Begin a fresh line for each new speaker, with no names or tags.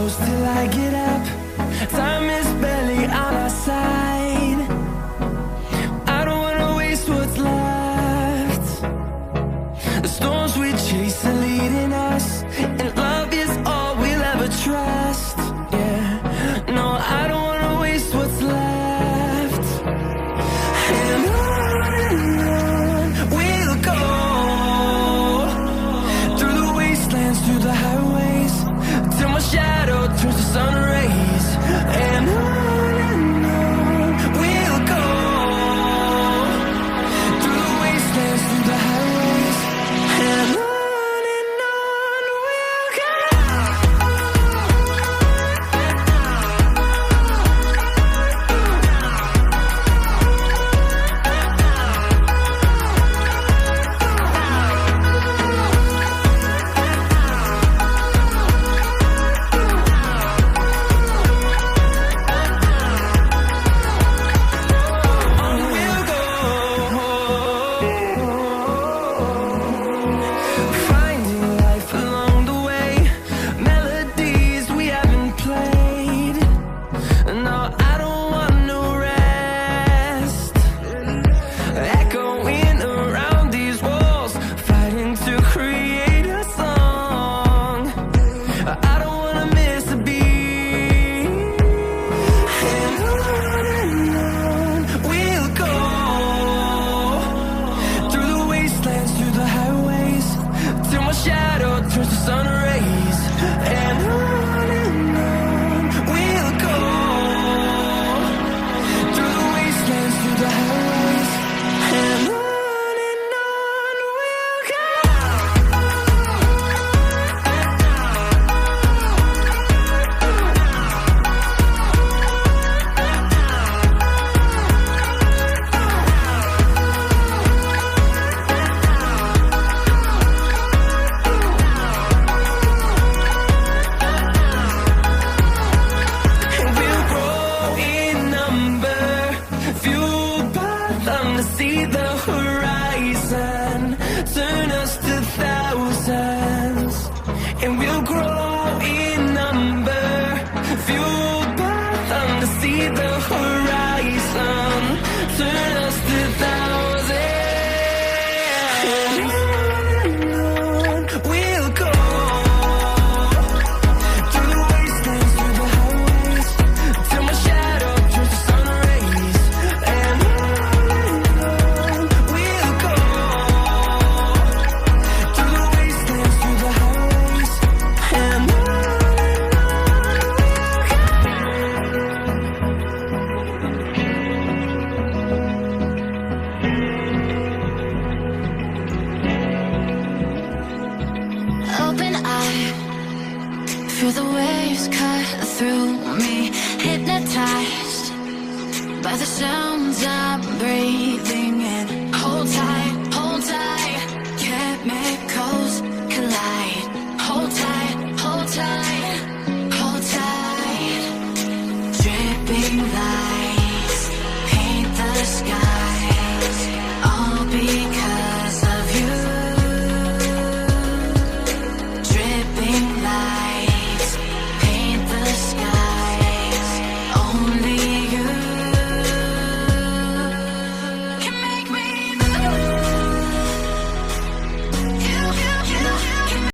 close till I get up. Time is barely on our side. I don't wanna waste what's left. The storms we chase are leading us, and love is all we'll ever trust. Yeah, no, I don't wanna waste what's left. And on we'll go, through the wastelands, through the highways, till my shadow turns to sun rays. And on we'll go, through the wastelands, through the highways, and on we'll go. Finding life along the way, melodies we haven't played. No, I don't want no rest. Echoing around these walls, fighting to create a song. I don't wanna miss a beat. And on we'll go, through the wastelands, through the highways, till my shadow turns to sun rays. And on we'll go, through the wastelands, through the highways, and on we'll go. And we'll grow in number, fueled by them to see the horizon, turn us to thousands. And we'll grow in number, fueled by them to see the horizon, turn us to thousands. And on we'll go, through the wastelands, through the highways, till my shadow turns to sun rays. And on we'll go, through the wastelands, through the highways, and on we'll go.
Open eye, feel the waves cut through me, hypnotized by the sounds I'm breathing